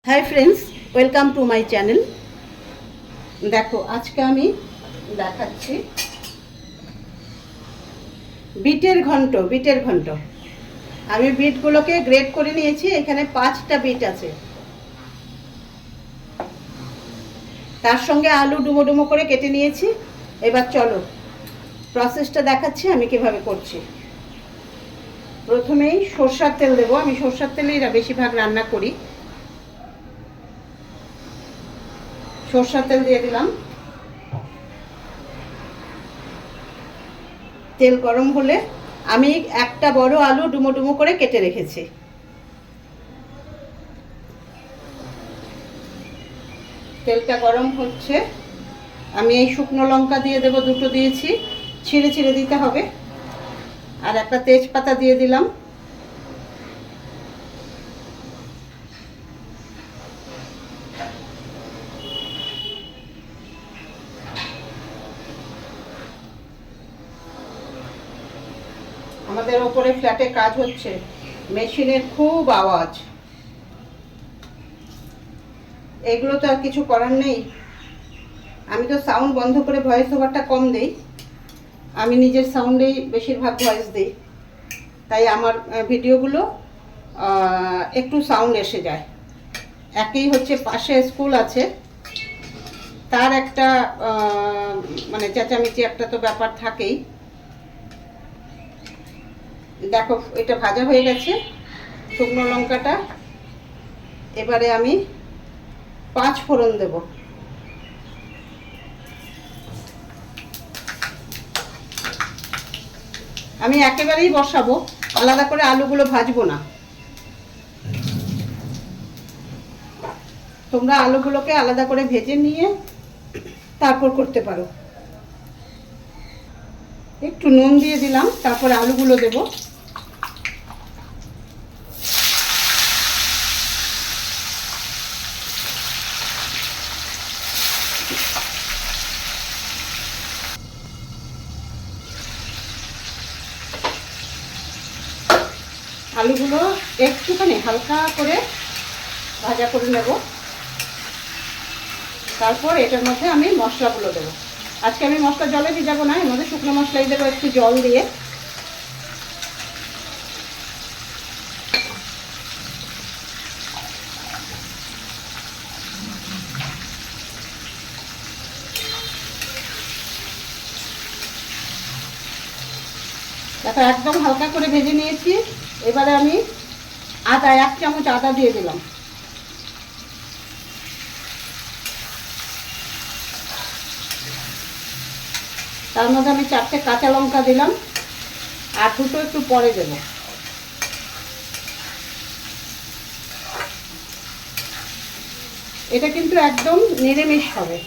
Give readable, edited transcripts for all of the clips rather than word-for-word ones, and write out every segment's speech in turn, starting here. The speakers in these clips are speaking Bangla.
Hi friends, welcome to my channel. দেখো আজকে আমি দেখাচ্ছি বিটের ঘন্ট। আমি বিটগুলোকে গ্রেট করে নিয়েছি। এখানে 5টা বিট আছে, তার সঙ্গে আলু ডুমো ডুমো করে কেটে নিয়েছি। এবার চলো প্রসেসটা দেখাচ্ছি আমি কিভাবে করছি। প্রথমেই সরষার তেল দেবো। আমি সরষার তেলেই বেশিরভাগ রান্না করি। সরষার তেল দিয়ে দিলাম। তেল গরম হলে আমি একটা বড় আলু ডুমো ডুমো করে কেটে রেখেছি। তেলটা গরম হচ্ছে, আমি এই শুকনো লঙ্কা দিয়ে দেবো। দুটো দিয়েছি, ছিঁড়ে ছিঁড়ে দিতে হবে। আর একটা তেজপাতা দিয়ে দিলাম। আমাদের ওপরে ফ্ল্যাটে কাজ হচ্ছে, মেশিনের খুব আওয়াজ। এগুলো তো আর কিছু করার নেই। আমি তো সাউন্ড বন্ধ করে ভয়েস ওভারটা কম দেই। আমি নিজের সাউন্ডেই বেশিরভাগ ভয়েস দিই, তাই আমার ভিডিওগুলো একটু সাউন্ড এসে যায়। একই হচ্ছে, পাশে স্কুল আছে, তার একটা মানে চেঁচামেচি একটা তো ব্যাপার থাকেই। দেখো এটা ভাজা হয়ে গেছে শুকনো লঙ্কাটা। এবারে আমি 5 ফোড়ন দেব। আমি একেবারেই বসাবো, আলাদা করে আলুগুলো ভাজবো না। তোমরা আলুগুলোকে আলাদা করে ভেজে নিয়ে তারপর করতে পারো। একটু নুন দিয়ে দিলাম, তারপরে আলুগুলো দেব। আলুগুলো একটুখানি হালকা করে ভাজা করে নেব। তারপর এটার মধ্যে আমি মশলাগুলো দেবো। আজকে আমি মশলা জলে ভিজাবো না, এর মধ্যে শুকনো মশলাই দেবো একটু জল দিয়ে। দেখো একদম হালকা করে ভেজে নিয়েছি। এবারে আমি 1 চামচ আদা দিয়ে দিলাম। তার মধ্যে আমি 4টে কাঁচা লঙ্কা দিলাম, আর দুটো একটু পরে দেব। এটা কিন্তু একদম নিরামিষ হবে,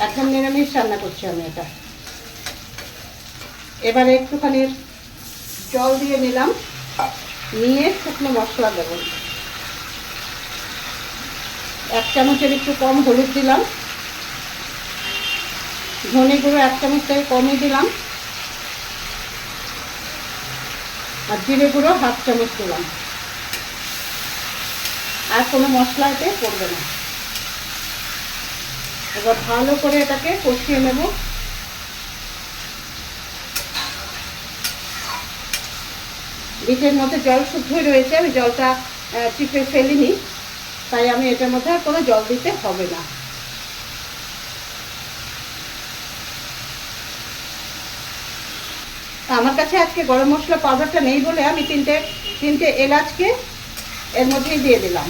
একদম নিরামিষ রান্না করছি আমি এটা। এবারে একটুখানি জল দিয়ে নিলাম, নিয়ে শুকনো মশলা দেব। 1 চামচের একটু কম হলুদ দিলাম, ধনে গুঁড়ো 1 চামচ থেকে কমই দিলাম, আর জিরে গুঁড়ো 1/2 চামচ দিলাম। আর কোনো মশলা এতে পড়বে না। এবার ভালো করে এটাকে কষিয়ে নেব। বিটের মধ্যে জল শুদ্ধই রয়েছে, আমি জলটা চিপে ফেলিনি, তাই আমি এটার মধ্যে আর কোনো জল দিতে হবে না। আমার কাছে আজকে গরম মশলা পাউডারটা নেই বলে আমি তিনটে এলাচকে এর মধ্যেই দিয়ে দিলাম।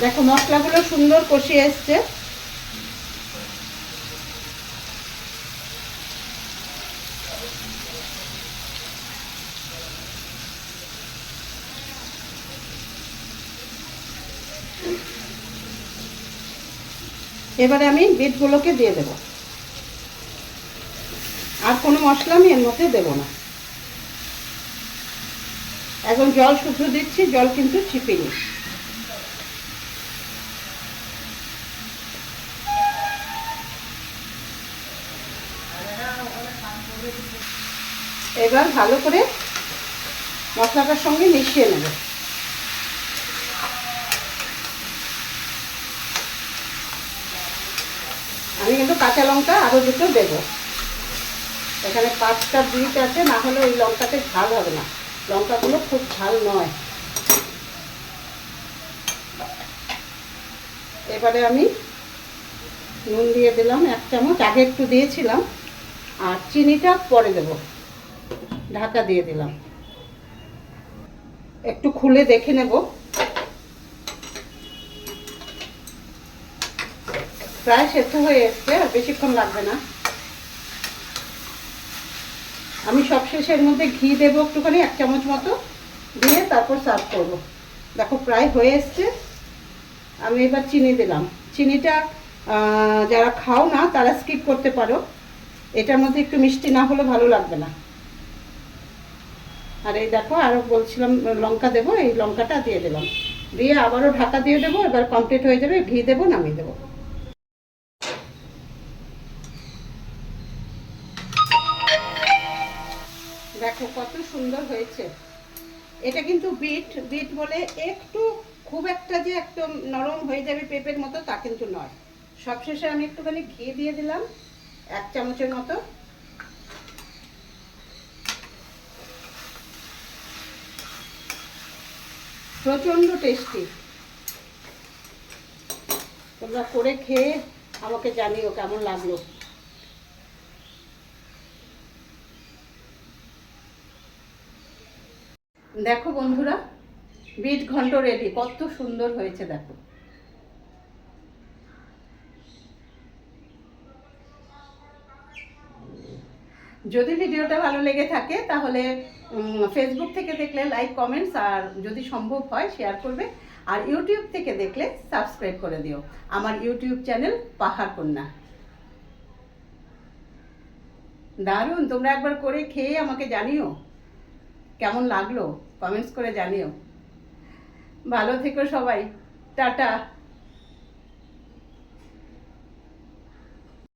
দেখো মশলাগুলো সুন্দর কষিয়ে এসছে। এবারে আমি বিটগুলোকে দিয়ে দেব। আর কোনো মশলা আমি এর মধ্যে দেব না। এখন জল শুদ্ধ দিচ্ছি, জল কিন্তু চিপিনি। এবার ভালো করে মশলাটার সঙ্গে মিশিয়ে নেব। আমি কিন্তু কাঁচা লঙ্কা আরও দুটো দেবো। এখানে 5টা বিট আছে, না হলে ওই লঙ্কাতে ঝাল হবে না, লঙ্কাগুলো খুব ঝাল নয়। এবারে আমি নুন দিয়ে দিলাম 1 চামচ, আগে একটু দিয়েছিলাম, আর চিনিটা পরে দেব। ঢাকা দিয়ে দিলাম, একটু খুলে দেখে নেব। প্রায় সেদ্ধ হয়ে এসছে, আর বেশিক্ষণ লাগবে না। আমি সবশেষে এর মধ্যে ঘি দেবো একটুখানি, 1 চামচ মতো দিয়ে তারপর সার্ভ করব। দেখো প্রায় হয়ে এসছে। আমি এবার চিনি দিলাম। চিনিটা যারা খাও না তারা স্কিপ করতে পারো, এটার মধ্যে একটু মিষ্টি না হলে ভালো লাগবে না। আর এই দেখো, আরও বলছিলাম লঙ্কা দেবো, এই লঙ্কাটা দিয়ে দিলাম, দিয়ে আবারও ঢাকা দিয়ে দেবো। এবার কমপ্লিট হয়ে যাবে, ঘি দেবো, নামিয়ে দেবো। দেখো কত সুন্দর হয়েছে। এটা কিন্তু বিট বলে একটু, খুব একটা যে একদম নরম হয়ে যাবে পেঁপের মতো তা কিন্তু নয়। সবশেষে আমি একটুখানি ঘি দিয়ে দিলাম 1 চামচের মতো। প্রচণ্ড টেস্টি। তোমরা করে খেয়ে আমাকে জানিও কেমন লাগলো। দেখো বন্ধুরা, বিট ঘন্ট রেডি। কত সুন্দর হয়েছে দেখো। যদি ভিডিওটা ভালো লেগে থাকে তাহলে ফেসবুক থেকে দেখলে লাইক, কমেন্টস, আর যদি সম্ভব হয় শেয়ার করবে। আর ইউটিউব থেকে দেখলে সাবস্ক্রাইব করে দিও আমার ইউটিউব চ্যানেল পাহাড় কন্যা। দারুণ, তোমরা একবার করে খেয়ে আমাকে জানিও কেমন লাগলো, কমেন্টস করে জানিও। ভালো থেকো সবাই, টাটা।